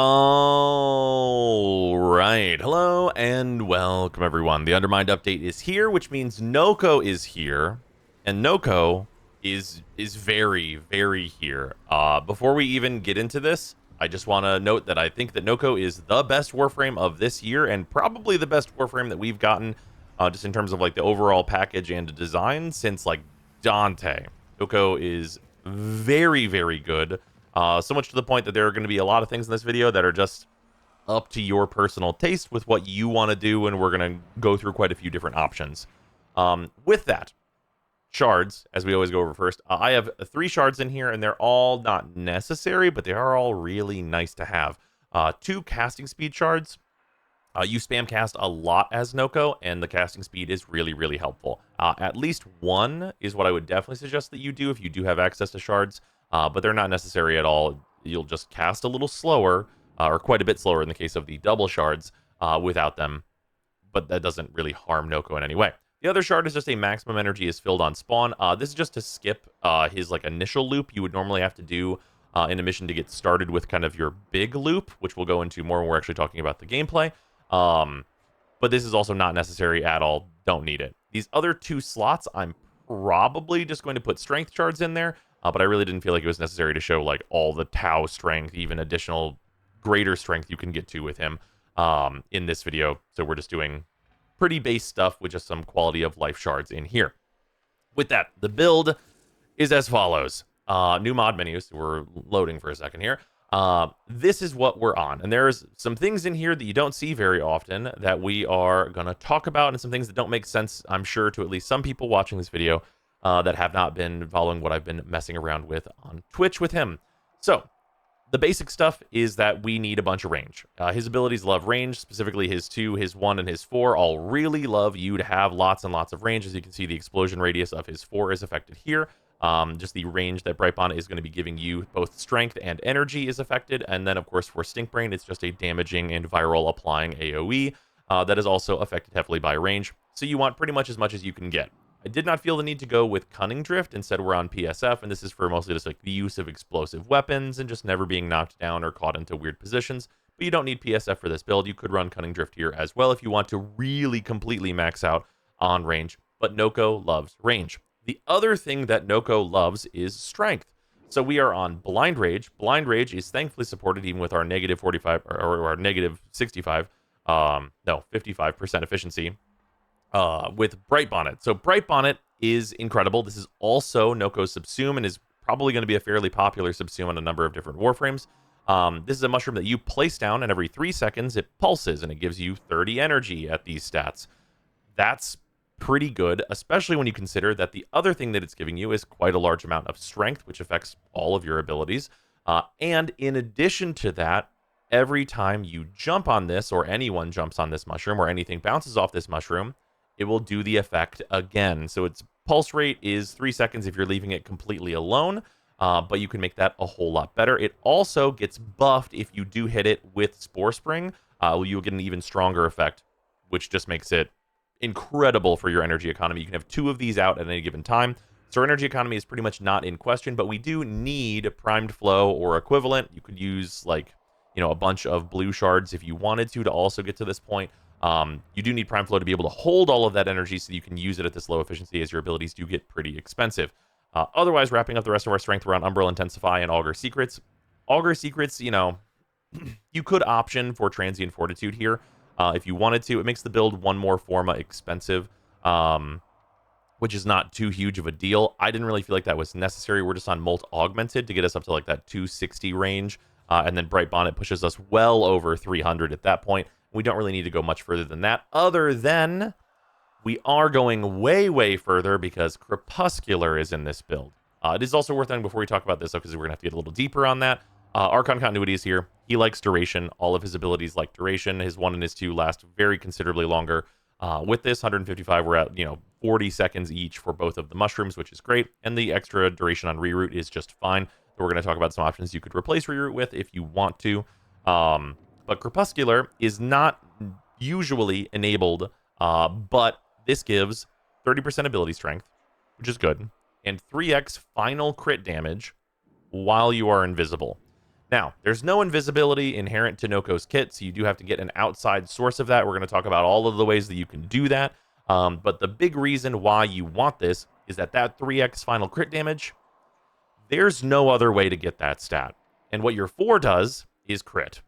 All right. Hello and welcome, everyone. The Undermined update is here, which means NOKKO is here, and NOKKO is very, very here. Before we even get into this, I just want to note that I think that NOKKO is the best Warframe of this year, and probably the best Warframe that we've gotten, just in terms of like the overall package and design since like Dante. NOKKO is very, very good. So much to the point that there are going to be a lot of things in this video that are just up to your personal taste with what you want to do, and we're going to go through quite a few different options. With that, shards, as we always go over first, I have 3 shards in here, and they're all not necessary, but they are all really nice to have. 2 casting speed shards. You spam cast a lot as NOKKO, and the casting speed is really, really helpful. At least 1 is what I would definitely suggest that you do if you do have access to shards. But they're not necessary at all. You'll just cast a little slower, or quite a bit slower in the case of the double shards, without them. But that doesn't really harm NOKKO in any way. The other shard is just a maximum energy is filled on spawn. This is just to skip his like initial loop you would normally have to do in a mission to get started with kind of your big loop, which we'll go into more when we're actually talking about the gameplay. But this is also not necessary at all. Don't need it. These other 2 slots, I'm probably just going to put strength shards in there. But I really didn't feel like it was necessary to show like all the Tau strength, even additional greater strength you can get to with him in this video. So we're just doing pretty base stuff with just some quality of life shards in here. With that, the build is as follows. New mod menus. We're loading for a second here. This is what we're on. And there's some things in here that you don't see very often that we are going to talk about, and some things that don't make sense, I'm sure, to at least some people watching this video. That have not been following what I've been messing around with on Twitch with him. So, the basic stuff is that we need a bunch of range. His abilities love range, specifically his 2, his 1, and his 4 all really love you to have lots and lots of range. As you can see, the explosion radius of his 4 is affected here. Just the range that Brightbond is going to be giving you, both strength and energy, is affected. And then, of course, for Stinkbrain, it's just a damaging and viral applying AoE that is also affected heavily by range. So you want pretty much as you can get. I did not feel the need to go with Cunning Drift. Instead, we're on PSF, and this is for mostly just like the use of explosive weapons and just never being knocked down or caught into weird positions. But you don't need PSF for this build. You could run Cunning Drift here as well if you want to really completely max out on range. But NOKKO loves range. The other thing that NOKKO loves is strength. So we are on Blind Rage. Blind Rage is thankfully supported even with our negative 45 or our negative 65, no, 55% efficiency. With Bright Bonnet. So Bright Bonnet is incredible. This is also NOKKO's subsume and is probably going to be a fairly popular subsume on a number of different Warframes. This is a mushroom that you place down, and every 3 seconds it pulses, and it gives you 30 energy at these stats. That's pretty good, especially when you consider that the other thing that it's giving you is quite a large amount of strength, which affects all of your abilities. And in addition to that, every time you jump on this, or anyone jumps on this mushroom, or anything bounces off this mushroom, it will do the effect again. So its pulse rate is 3 seconds if you're leaving it completely alone, but you can make that a whole lot better. It also gets buffed if you do hit it with Spore Spring. You'll get an even stronger effect, which just makes it incredible for your energy economy. You can have 2 of these out at any given time. So our energy economy is pretty much not in question, but we do need Primed Flow or equivalent. You could use like, a bunch of blue shards if you wanted to also get to this point. You do need Prime Flow to be able to hold all of that energy so that you can use it at this low efficiency, as your abilities do get pretty expensive. Otherwise, wrapping up the rest of our strength around Umbral Intensify and Augur Secrets. Augur Secrets, you could option for Transient Fortitude here if you wanted to. It makes the build 1 more Forma expensive, which is not too huge of a deal. I didn't really feel like that was necessary. We're just on Molt Augmented to get us up to like that 260 range, and then Bright Bonnet pushes us well over 300 at that point. We don't really need to go much further than that, other than we are going way, way further because Crepuscular is in this build. It is also worth noting before we talk about this, because we're going to have to get a little deeper on that. Archon Continuity is here. He likes duration. All of his abilities like duration. His 1 and his 2 last very considerably longer. With this 155, we're at 40 seconds each for both of the mushrooms, which is great. And the extra duration on reroute is just fine. So we're going to talk about some options you could replace reroute with if you want to. But Crepuscular is not usually enabled, but this gives 30% ability strength, which is good, and 3x final crit damage while you are invisible. Now, there's no invisibility inherent to NOKKO's kit, so you do have to get an outside source of that. We're going to talk about all of the ways that you can do that. But the big reason why you want this is that 3x final crit damage, there's no other way to get that stat. And what your 4 does is crit.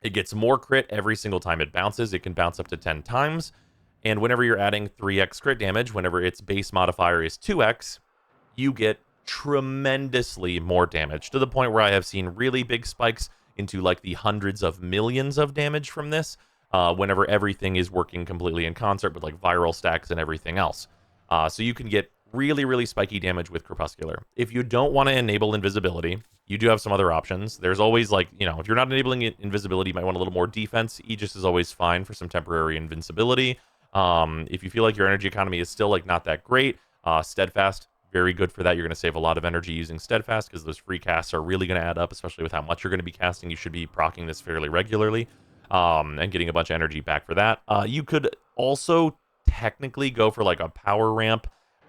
It gets more crit every single time it bounces. It can bounce up to 10 times. And whenever you're adding 3x crit damage, whenever its base modifier is 2x, you get tremendously more damage, to the point where I have seen really big spikes into like the hundreds of millions of damage from this whenever everything is working completely in concert with like viral stacks and everything else. So you can get really, really spiky damage with Crepuscular. If you don't want to enable invisibility, you do have some other options. There's always like, if you're not enabling invisibility, you might want a little more defense. Aegis is always fine for some temporary invincibility. If you feel like your energy economy is still like not that great, Steadfast, very good for that. You're going to save a lot of energy using Steadfast because those free casts are really going to add up, especially with how much you're going to be casting. You should be proccing this fairly regularly and getting a bunch of energy back for that. You could also technically go for like a power ramp.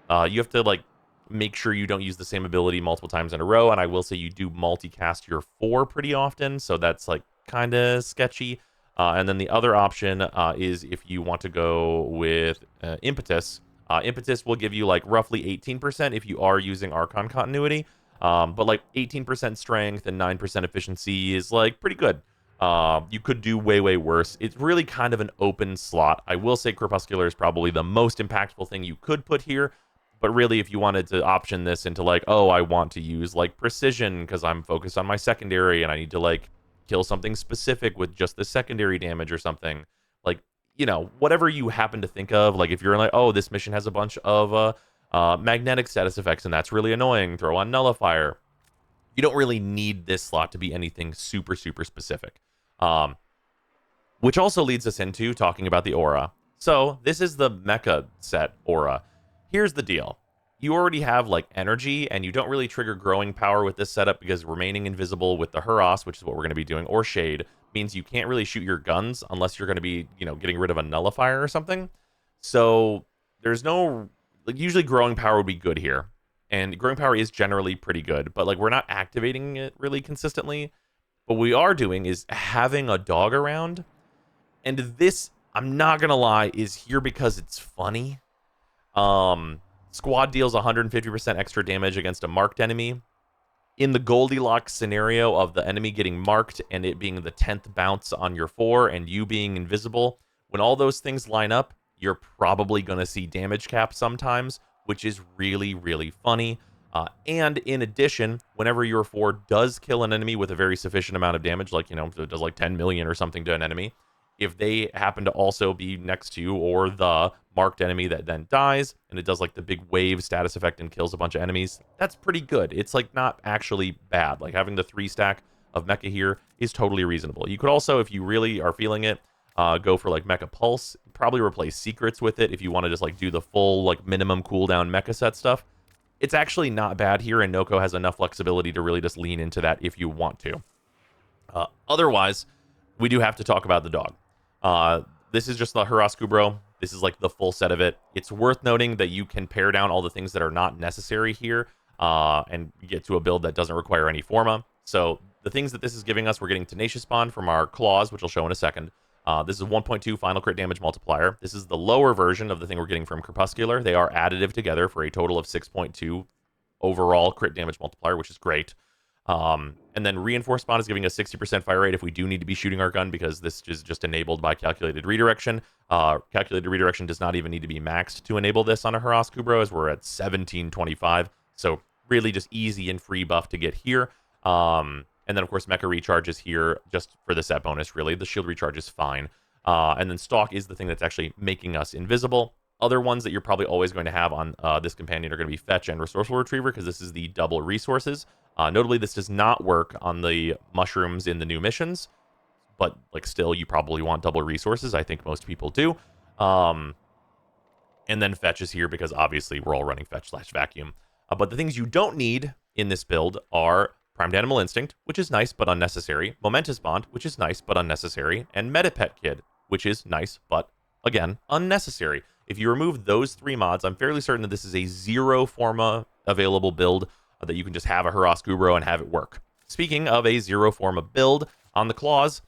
You have to like make sure you don't use the same ability multiple times in a row, and I will say you do multicast your 4 pretty often, so that's like kind of sketchy. And then the other option is if you want to go with Impetus. Impetus will give you like roughly 18% if you are using Archon continuity, but like 18% strength and 9% efficiency is like pretty good. You could do way, way worse. It's really kind of an open slot. I will say Crepuscular is probably the most impactful thing you could put here, but really if you wanted to option this into like, oh, I want to use like precision because I'm focused on my secondary and I need to like kill something specific with just the secondary damage or something, like, whatever you happen to think of, like if you're like, oh, this mission has a bunch of magnetic status effects and that's really annoying, throw on Nullifier. You don't really need this slot to be anything super, super specific. Which also leads us into talking about the aura. So this is the mecha set aura. Here's the deal. You already have like energy and you don't really trigger growing power with this setup because remaining invisible with the Hurras, which is what we're going to be doing, or Shade, means you can't really shoot your guns unless you're going to be, getting rid of a nullifier or something. So there's no, like, usually growing power would be good here. And growing power is generally pretty good, but like we're not activating it really consistently. What we are doing is having a dog around. And this, I'm not going to lie, is here because it's funny. Squad deals 150% extra damage against a marked enemy. In the Goldilocks scenario of the enemy getting marked and it being the 10th bounce on your 4 and you being invisible, when all those things line up, you're probably going to see damage cap sometimes, which is really, really funny. And in addition, whenever your 4 does kill an enemy with a very sufficient amount of damage, like, it does like 10 million or something to an enemy, if they happen to also be next to you or the marked enemy that then dies, and it does like the big wave status effect and kills a bunch of enemies, that's pretty good. It's like not actually bad. Like having the 3 stack of mecha here is totally reasonable. You could also, if you really are feeling it, go for like Mecha Pulse. Probably replace secrets with it if you want to just like do the full like minimum cooldown mecha set stuff. It's actually not bad here, and NOKKO has enough flexibility to really just lean into that if you want to. Otherwise, we do have to talk about the dog. This is just the Hurras Kubro. This is like the full set of it. It's worth noting that you can pare down all the things that are not necessary here and get to a build that doesn't require any Forma. So the things that this is giving us, we're getting Tenacious Bond from our Claws, which I'll show in a second. This is 1.2 final crit damage multiplier. This is the lower version of the thing we're getting from Crepuscular. They are additive together for a total of 6.2 overall crit damage multiplier, which is great. And then Reinforced Bond is giving us 60% fire rate if we do need to be shooting our gun, because this is just enabled by Calculated Redirection. Calculated Redirection does not even need to be maxed to enable this on a Hurras Kubro, as we're at 1725. So really just easy and free buff to get here. And then, of course, Mecha Recharge is here just for the set bonus, really. The Shield Recharge is fine. And then Stalk is the thing that's actually making us invisible. Other ones that you're probably always going to have on this companion are going to be Fetch and Resourceful Retriever, because this is the double resources. Notably, this does not work on the mushrooms in the new missions, but like still, you probably want double resources. I think most people do. And then Fetch is here because obviously we're all running Fetch/Vacuum. But the things you don't need in this build are Primed Animal Instinct, which is nice but unnecessary, Momentous Bond, which is nice but unnecessary, and Metapet Kid, which is nice but, again, unnecessary. If you remove those 3 mods, I'm fairly certain that this is a 0 Forma available build that you can just have a Hurras Kubro and have it work. Speaking of a zero form of build, on the claws,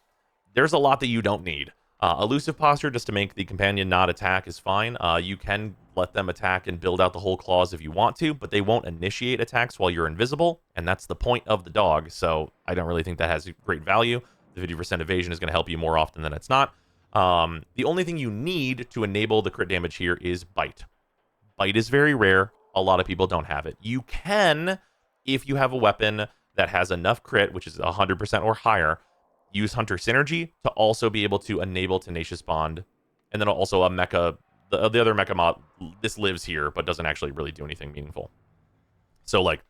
there's a lot that you don't need. Elusive posture, just to make the companion not attack, is fine. You can let them attack and build out the whole claws if you want to, but they won't initiate attacks while you're invisible, and that's the point of the dog, so I don't really think that has great value. The 50% evasion is going to help you more often than it's not. The only thing you need to enable the crit damage here is Bite. Bite is very rare. A lot of people don't have it. You can, if you have a weapon that has enough crit, which is 100% or higher, use Hunter Synergy to also be able to enable Tenacious Bond. And then also a mecha, the other mecha mod, this lives here, but doesn't actually really do anything meaningful. So, like,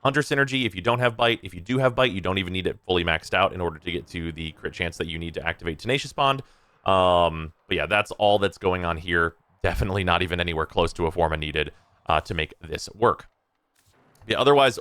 Hunter Synergy, if you don't have Bite, if you do have Bite, you don't even need it fully maxed out in order to get to the crit chance that you need to activate Tenacious Bond. But yeah, that's all that's going on here. Definitely not even anywhere close to a Forma needed to make this work. Yeah, otherwise,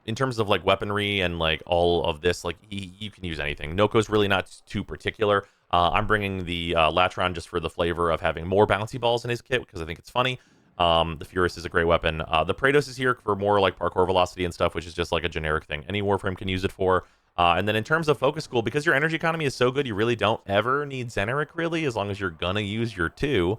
in terms of like weaponry and like all of this, like you can use anything. NOKKO's really not too particular. I'm bringing the Latron just for the flavor of having more bouncy balls in his kit because I think it's funny. The Furus is a great weapon. The Praetos is here for more like parkour velocity and stuff, which is just like a generic thing. Any Warframe can use it for. And then in terms of focus school, because your energy economy is so good, you really don't ever need Xeneric really, as long as you're gonna use your 2.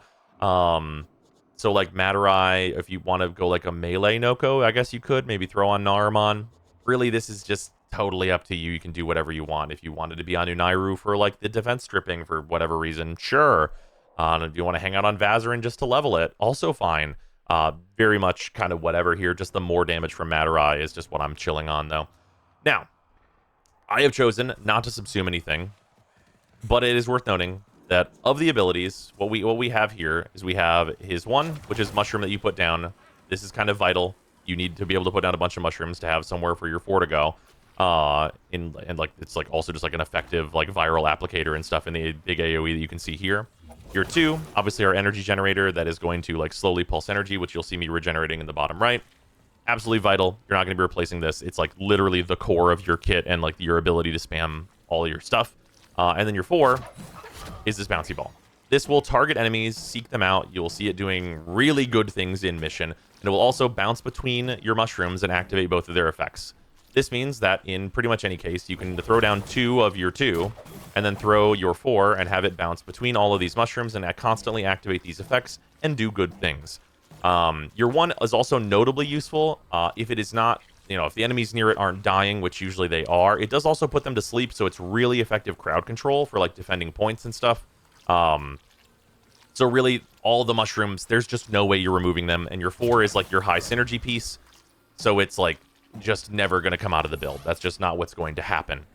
So like Matarai, if you want to go like a melee NOKKO, I guess you could maybe throw on Naruman. Really, this is just totally up to you. You can do whatever you want. If you wanted to be on Unairu for like the defense stripping for whatever reason, sure. If you want to hang out on Vazarin just to level it, also fine. Very much kind of whatever here. Just the more damage from Matarai is just what I'm chilling on though. Now, I have chosen not to subsume anything, but it is worth noting that of the abilities, what we have here is we have his one, which is mushroom that you put down. This is kind of vital. You need to be able to put down a bunch of mushrooms to have somewhere for your 4 to go. And like it's like also just like an effective like viral applicator and stuff in the big AoE that you can see here. Your 2, obviously our energy generator that is going to like slowly pulse energy, which you'll see me regenerating in the bottom right. Absolutely vital. You're not going to be replacing this. It's like literally the core of your kit and like your ability to spam all of your stuff. And then your 4 is this bouncy ball. This will target enemies, seek them out. You'll see it doing really good things in mission, and it will also bounce between your mushrooms and activate both of their effects. This means that in pretty much any case, you can throw down 2 of your 2, and then throw your 4 and have it bounce between all of these mushrooms and constantly activate these effects and do good things. Your 1 is also notably useful if it is not, if the enemies near it aren't dying, which usually they are. It does also put them to sleep, so it's really effective crowd control for like defending points and stuff. So really, all the mushrooms, there's just no way you're removing them, and your 4 is like your high synergy piece, so it's like just never going to come out of the build. That's just not what's going to happen.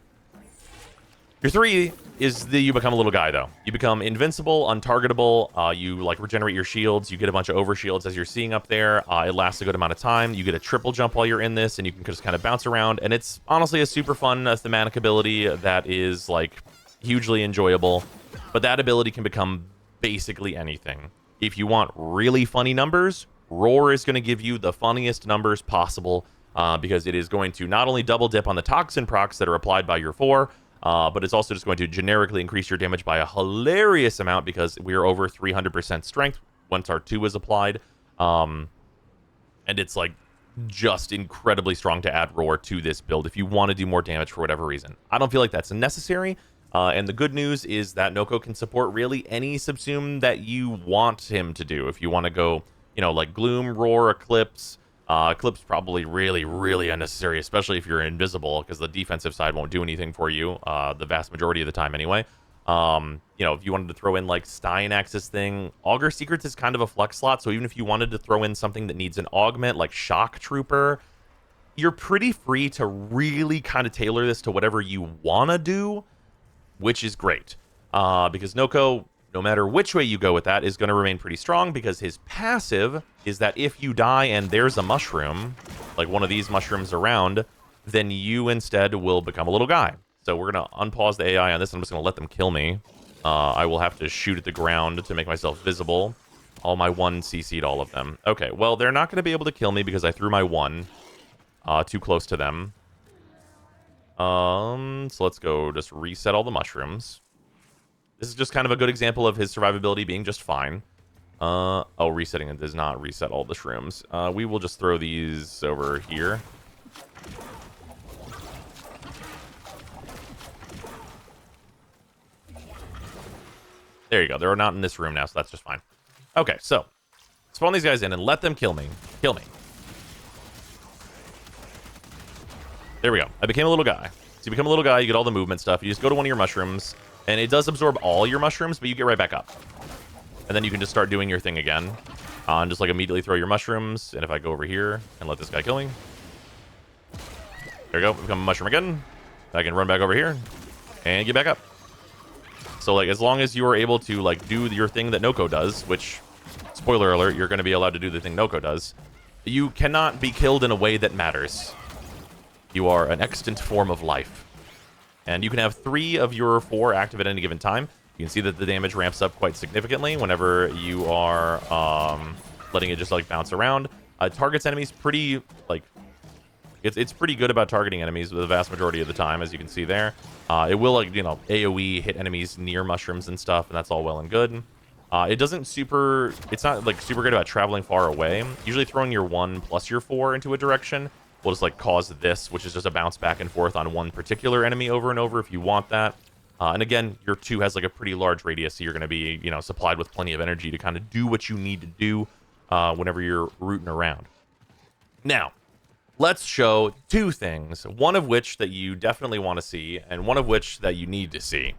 Your 3 is you become a little guy, though. You become invincible, untargetable, you like regenerate your shields, you get a bunch of overshields as you're seeing up there, it lasts a good amount of time, you get a triple jump while you're in this, and you can just kind of bounce around, and it's honestly a super fun thematic ability that is like hugely enjoyable, but that ability can become basically anything. If you want really funny numbers, Roar is going to give you the funniest numbers possible, because it is going to not only double dip on the toxin procs that are applied by your 4, but it's also just going to generically increase your damage by a hilarious amount because we are over 300% strength once our 2 is applied. And it's like just incredibly strong to add Roar to this build if you want to do more damage for whatever reason. I don't feel like that's necessary. And the good news is that NOKKO can support really any subsume that you want him to do. If you want to go, like Gloom, Roar, Eclipse. Eclipse probably really, really unnecessary, especially if you're invisible, because the defensive side won't do anything for you, the vast majority of the time anyway. If you wanted to throw in like Stein Axis thing, Augur Secrets is kind of a flex slot, so even if you wanted to throw in something that needs an augment, like Shock Trooper, you're pretty free to really kind of tailor this to whatever you want to do, which is great. Because NOKKO, no matter which way you go with that, is going to remain pretty strong because his passive is that if you die and there's a mushroom, like one of these mushrooms around, then you instead will become a little guy. So we're going to unpause the AI on this. I'm just going to let them kill me. I will have to shoot at the ground to make myself visible. All my 1 CC'd all of them. Okay, well, they're not going to be able to kill me because I threw my 1 too close to them. So let's go just reset all the mushrooms. This is just kind of a good example of his survivability being just fine. Resetting it does not reset all the shrooms. We will just throw these over here. There you go. They're not in this room now, so that's just fine. Okay, so spawn these guys in and let them kill me. Kill me. There we go. I became a little guy. So you become a little guy, you get all the movement stuff. You just go to one of your mushrooms, and it does absorb all your mushrooms, but you get right back up. And then you can just start doing your thing again. And just like immediately throw your mushrooms. And if I go over here and let this guy kill me. There we go. Become a mushroom again. I can run back over here and get back up. So like as long as you are able to like do your thing that NOKKO does, which, spoiler alert, you're going to be allowed to do the thing NOKKO does, you cannot be killed in a way that matters. You are an extant form of life. And you can have 3 of your 4 active at any given time. You can see that the damage ramps up quite significantly whenever you are letting it just like bounce around. Targets enemies pretty like it's pretty good about targeting enemies the vast majority of the time, as you can see there. It will like AoE hit enemies near mushrooms and stuff, and that's all well and good. It's not like super good about traveling far away. Usually throwing your 1 plus your 4 into a direction will just like cause this, which is just a bounce back and forth on one particular enemy over and over if you want that. And again, your 2 has like a pretty large radius, so you're going to be, supplied with plenty of energy to kind of do what you need to do whenever you're rooting around. Now, let's show 2 things, one of which that you definitely want to see, and one of which that you need to see.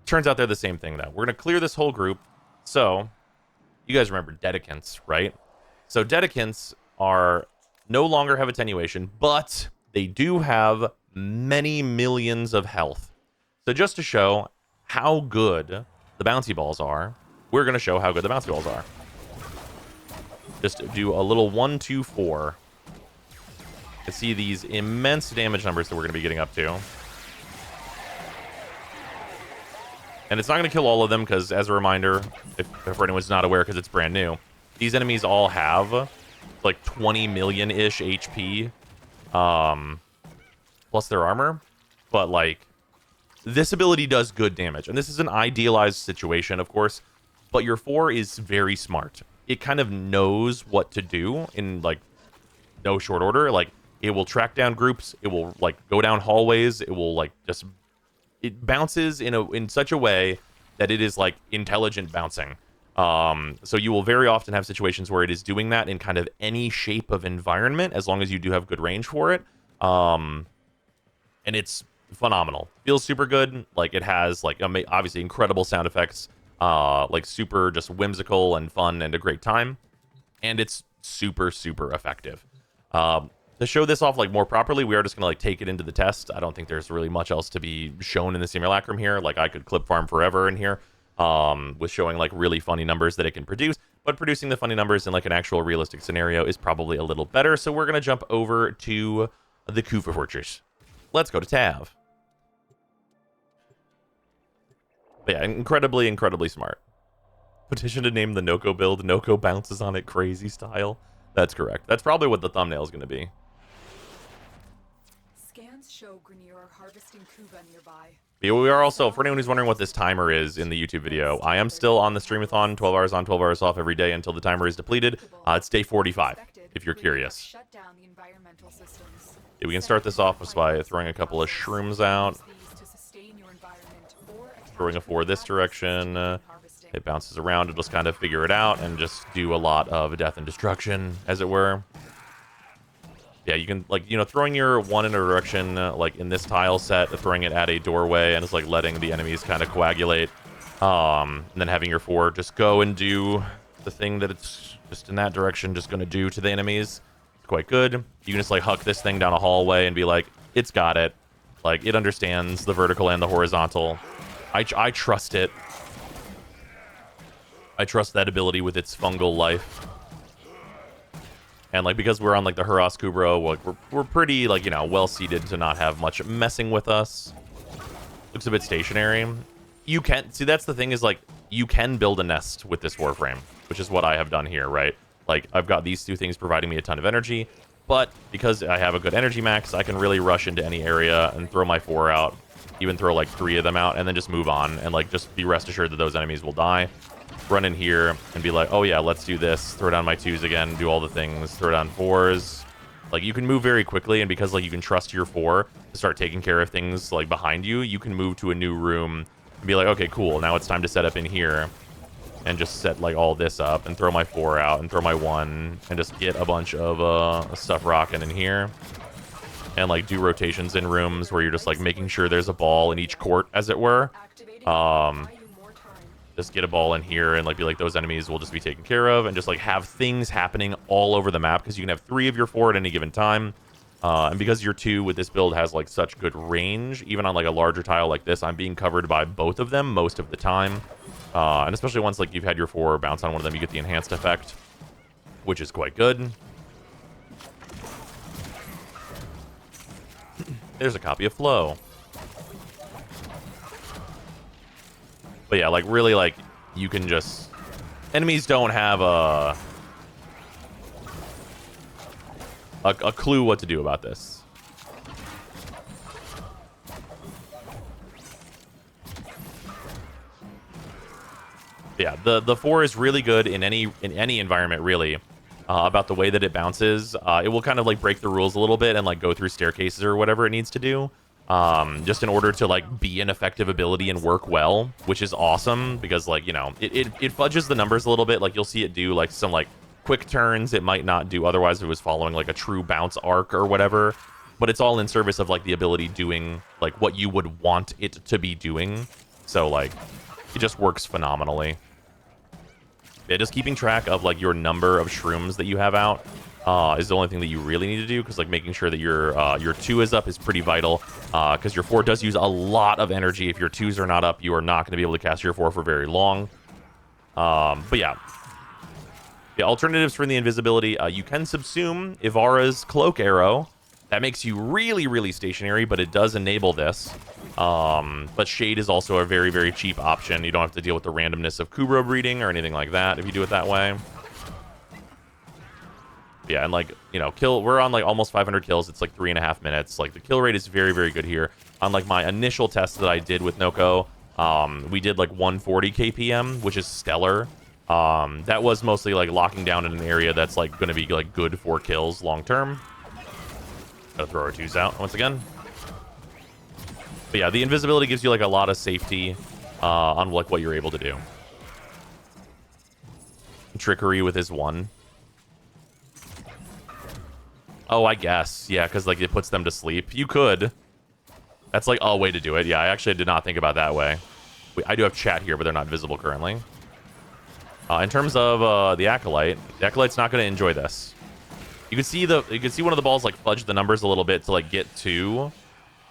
Turns out they're the same thing, though. We're going to clear this whole group. So, you guys remember Dedicants, right? So, Dedicants no longer have attenuation, but they do have many millions of health. So just to show how good the bouncy balls are, we're going to show how good the bouncy balls are. Just do a little 1, 2, 4. To see these immense damage numbers that we're going to be getting up to. And it's not going to kill all of them because, as a reminder, if anyone's not aware because it's brand new, these enemies all have like 20 million-ish HP plus their armor. But like, this ability does good damage. And this is an idealized situation, of course, but your 4 is very smart. It kind of knows what to do in like no short order. Like, it will track down groups. It will like go down hallways. It will like it bounces in such a way that it is like intelligent bouncing. So you will very often have situations where it is doing that in kind of any shape of environment, as long as you do have good range for it. And it's phenomenal. Feels super good. Like, it has like obviously incredible sound effects, like super just whimsical and fun and a great time. And it's super, super effective. To show this off like more properly, we are just gonna like take it into the test. I don't think there's really much else to be shown in the simulacrum here. Like, I could clip farm forever in here, with showing like really funny numbers that it can produce, but producing the funny numbers in like an actual realistic scenario is probably a little better. So we're gonna jump over to the Kufa Fortress. Let's go to Tav. But yeah, incredibly, incredibly smart. Petition to name the NOKKO build. NOKKO bounces on it crazy style. That's correct. That's probably what the thumbnail is going to be. Scans show Grenier are harvesting Kuba nearby. But we are also, for anyone who's wondering what this timer is in the YouTube video, I am still on the streamathon, 12 hours on, 12 hours off every day until the timer is depleted. It's day 45, if you're curious. Yeah, we can start this off just by throwing a couple of shrooms out. Throwing a 4 this direction. It bounces around to just kind of figure it out and just do a lot of death and destruction, as it were. Yeah, you can, like, throwing your 1 in a direction, like in this tile set, throwing it at a doorway and just, like, letting the enemies kind of coagulate. And then having your 4 just go and do the thing that it's just in that direction just going to do to the enemies. It's quite good. You can just, like, huck this thing down a hallway and be like, it's got it. Like, it understands the vertical and the horizontal. I trust it. I trust that ability with its fungal life. And, like, because we're on, like, the Huras Kubro, like, we're pretty, like, well seated to not have much messing with us. Looks a bit stationary. You can, see, that's the thing is, like, you can build a nest with this Warframe, which is what I have done here, right? Like, I've got these 2 things providing me a ton of energy, but because I have a good energy max, I can really rush into any area and throw my 4 out, even throw, like, 3 of them out, and then just move on, and, like, just be rest assured that those enemies will die. Run in here and be like, oh yeah, let's do this, throw down my 2s again, do all the things, throw down 4s. Like, you can move very quickly, and because, like, you can trust your 4 to start taking care of things, like, behind you, you can move to a new room and be like, okay, cool, now it's time to set up in here and just set like all this up and throw my 4 out and throw my 1 and just get a bunch of stuff rocking in here and like do rotations in rooms where you're just like making sure there's a ball in each court, as it were. Just get a ball in here and like be like, those enemies will just be taken care of, and just like have things happening all over the map, because you can have 3 of your 4 at any given time. And because your 2 with this build has like such good range, even on like a larger tile like this, I'm being covered by both of them most of the time. And especially once like you've had your 4 bounce on one of them, you get the enhanced effect, which is quite good. There's a copy of Flow. But yeah, like really, like you can just, enemies don't have a clue what to do about this. Yeah, the 4 is really good in any environment, really. About the way that it bounces. It will kind of like break the rules a little bit and like go through staircases or whatever it needs to do, just in order to like be an effective ability and work well, which is awesome, because like, you know, it fudges the numbers a little bit. Like you'll see it do like some like quick turns it might not do otherwise if it was following like a true bounce arc or whatever, but it's all in service of like the ability doing like what you would want it to be doing. So like it just works phenomenally. Yeah, just keeping track of like your number of shrooms that you have out is the only thing that you really need to do, because like making sure that your 2 is up is pretty vital, because your 4 does use a lot of energy. If your 2s are not up, you are not going to be able to cast your 4 for very long. But yeah, alternatives for the invisibility, you can subsume Ivara's cloak arrow. That makes you really, really stationary, but it does enable this. But Shade is also a very, very cheap option. You don't have to deal with the randomness of Kubro breeding or anything like that if you do it that way. Yeah, and like, you know, we're on like almost 500 kills. It's like 3.5 minutes. Like the kill rate is very, very good here. On like my initial test that I did with NOKKO, we did like 140 KPM, which is stellar. That was mostly like locking down in an area that's like going to be like good for kills long term. Gotta throw our 2s out once again. But yeah, the invisibility gives you like a lot of safety on like what you're able to do. Trickery with his 1. Oh, I guess. Yeah, because like it puts them to sleep. You could. That's like a way to do it. Yeah, I actually did not think about that way. I do have chat here, but they're not visible currently. In terms of the Acolyte's not going to enjoy this. You can see one of the balls like fudge the numbers a little bit to like get to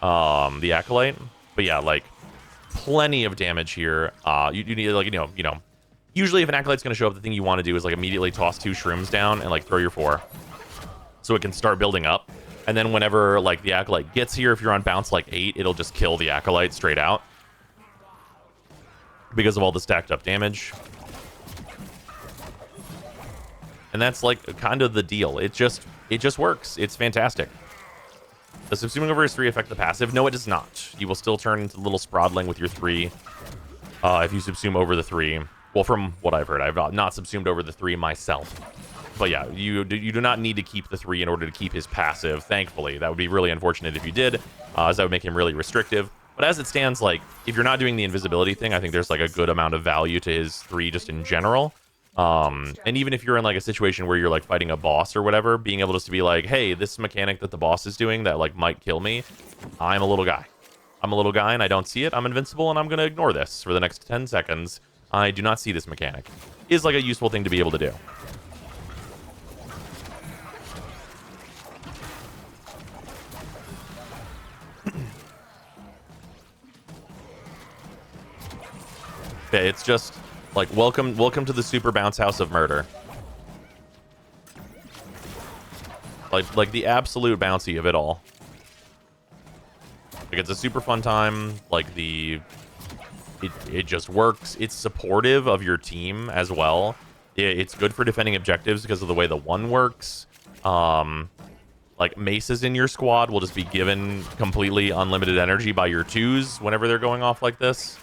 the Acolyte. But yeah, like plenty of damage here. You need like, you know, usually if an Acolyte's going to show up, the thing you want to do is like immediately toss 2 shrooms down and like throw your 4, so it can start building up. And then whenever like the Acolyte gets here, if you're on bounce like 8, it'll just kill the Acolyte straight out because of all the stacked up damage. And that's like kind of the deal. It just works. It's fantastic. Does subsuming over his 3 affect the passive? No, it does not. You will still turn into a little Sprodling with your 3 if you subsume over the 3. Well, from what I've heard, I've not subsumed over the 3 myself. But yeah, you do not need to keep the 3 in order to keep his passive, thankfully. That would be really unfortunate if you did, as that would make him really restrictive. But as it stands, like, if you're not doing the invisibility thing, I think there's like a good amount of value to his 3 just in general. And even if you're in like a situation where you're like fighting a boss or whatever, being able just to be like, hey, this mechanic that the boss is doing that like might kill me, I'm a little guy. I'm a little guy and I don't see it. I'm invincible and I'm going to ignore this for the next 10 seconds. I do not see this mechanic. Is like a useful thing to be able to do. Yeah, it's just like welcome to the super bounce house of murder. Like the absolute bouncy of it all. Like it's a super fun time. Like it just works. It's supportive of your team as well. It's good for defending objectives because of the way the 1 works. Like maces in your squad will just be given completely unlimited energy by your 2s whenever they're going off like this.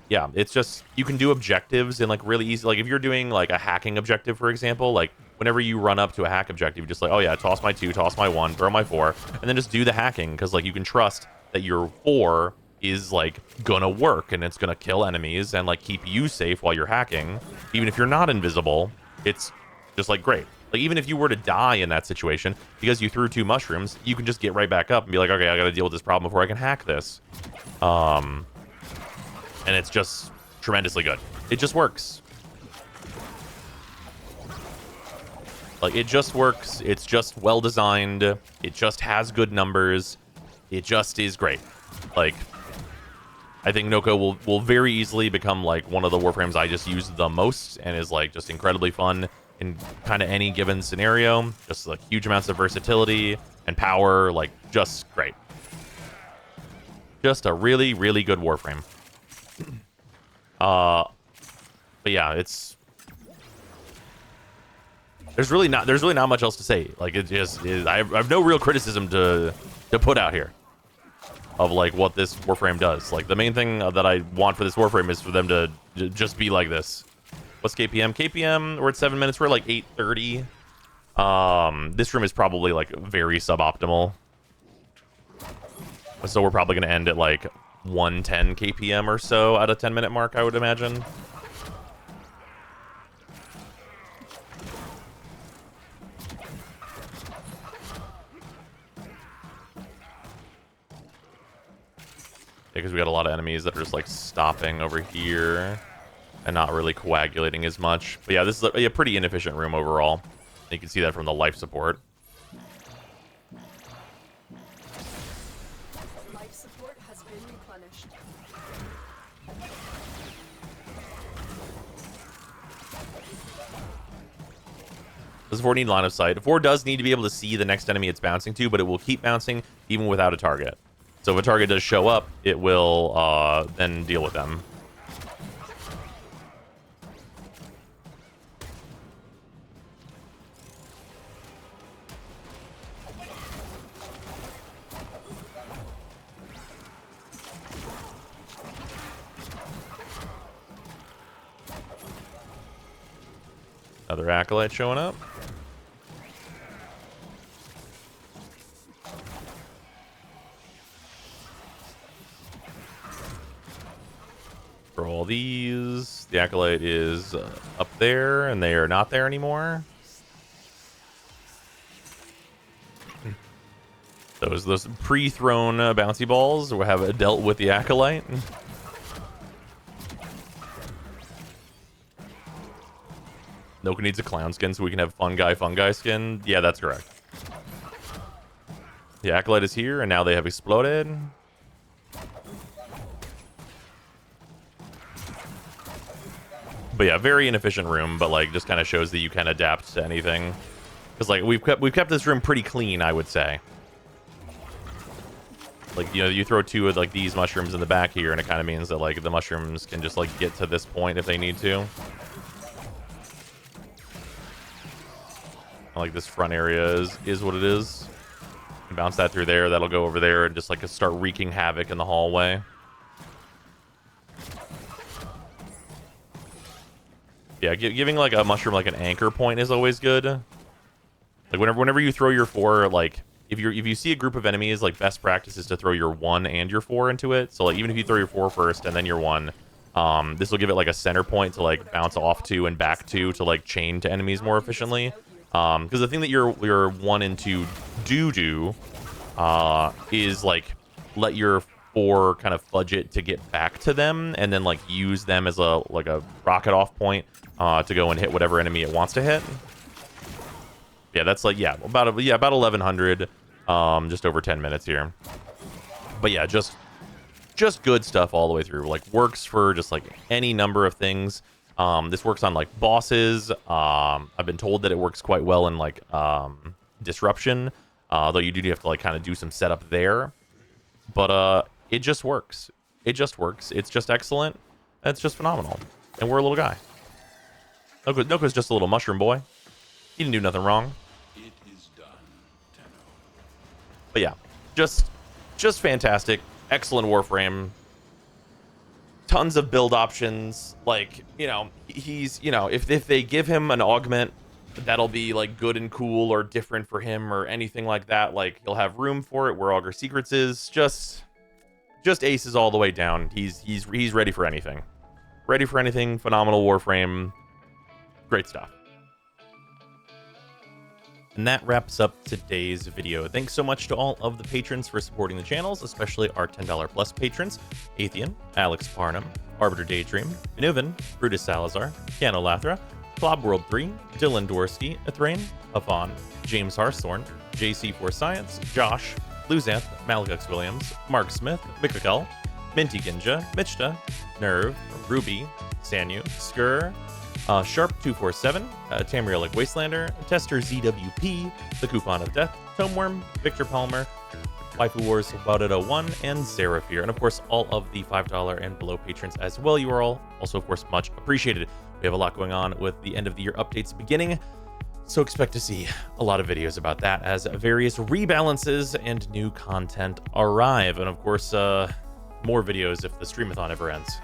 Yeah, it's just, you can do objectives in like really easy, like if you're doing like a hacking objective, for example, like whenever you run up to a hack objective, you're just like, oh yeah, toss my 2, toss my 1, throw my 4, and then just do the hacking, because like you can trust that your 4 is like gonna work, and it's gonna kill enemies and like keep you safe while you're hacking. Even if you're not invisible, it's just like great. Like even if you were to die in that situation because you threw 2 mushrooms, you can just get right back up and be like, okay, I gotta deal with this problem before I can hack this. And it's just tremendously good. It just works. Like it just works. It's just well designed. It just has good numbers. It just is great. Like I think NOKKO will very easily become like one of the Warframes I just use the most, and is like just incredibly fun in kind of any given scenario. Just like huge amounts of versatility and power, like just great. Just a really, really good Warframe. But yeah, it's there's really not much else to say. Like it just is. I have no real criticism to put out here of like what this Warframe does. Like the main thing that I want for this Warframe is for them to just be like this. What's KPM? KPM, we're at 7 minutes. We're at like 8:30. This room is probably like very suboptimal. So we're probably going to end at like 110 KPM or so at a 10-minute mark, I would imagine. Because we got a lot of enemies that are just like stopping over here and not really coagulating as much. But yeah, this is a pretty inefficient room overall. You can see that from the life support. Life support has been replenished. Does 4 need line of sight? 4 does need to be able to see the next enemy it's bouncing to, but it will keep bouncing even without a target. So if a target does show up, it will then deal with them. Another Acolyte showing up. For all these, the Acolyte is up there, and they are not there anymore. Those pre-thrown bouncy balls have dealt with the Acolyte. NOKKO needs a clown skin so we can have fungi skin. Yeah, that's correct. The Acolyte is here, and now they have exploded. But yeah, very inefficient room, but like just kind of shows that you can adapt to anything. Because like we've kept this room pretty clean, I would say. Like, you know, you throw 2 of like these mushrooms in the back here, and it kind of means that like the mushrooms can just like get to this point if they need to. Like this front area is what it is. You can bounce that through there. That'll go over there and just like start wreaking havoc in the hallway. Yeah, giving like a mushroom like an anchor point is always good. Like whenever you throw your 4, like if you see a group of enemies, like best practice is to throw your 1 and your 4 into it. So like even if you throw your 4 first and then your 1, this will give it like a center point to like bounce off to and back to like chain to enemies more efficiently. Because the thing that your 1 and 2 do is like let your 4 kind of fudge it to get back to them, and then like use them as a rocket off point to go and hit whatever enemy it wants to hit. Yeah, that's like about 1100, just over 10 minutes here. But yeah, just good stuff all the way through. Like works for just like any number of things. This works on like bosses. I've been told that it works quite well in like disruption, though you do have to like kind of do some setup there. But it just works. It just works. It's just excellent. It's just phenomenal. And we're a little guy. NOKKO's just a little mushroom boy. He didn't do nothing wrong. It is done, Tenno. But yeah, just fantastic. Excellent Warframe. Tons of build options. Like, you know, he's, you know, if they give him an augment that'll be like good and cool or different for him or anything like that, like he'll have room for it where Augur Secrets is. Just just aces all the way down. He's ready for anything. Ready for anything. Phenomenal Warframe. Great stuff. And that wraps up today's video. Thanks so much to all of the patrons for supporting the channels, especially our $10 plus patrons: Atheon, Alex Parnham, Arbiter Daydream, Inuvan, Brutus Salazar, Cano Lathra, Club World 3, Dylan Dworsky, Ithrain, Avon, James Harthorn, JC4 Science, Josh, Luzanth, Malagux Williams, Mark Smith, Mikakel, Minty Ginja, Michta, Nerve, Ruby, Sanyu, Skur, Sharp247, Tamrielic Wastelander, Tester ZWP, The Coupon of Death, Tomeworm, Victor Palmer, Waifu Wars About 01, and Zeraphir. And of course, all of the $5 and below patrons as well. You are all also, of course, much appreciated. We have a lot going on with the end of the year updates beginning, so expect to see a lot of videos about that as various rebalances and new content arrive. And of course, more videos if the streamathon ever ends.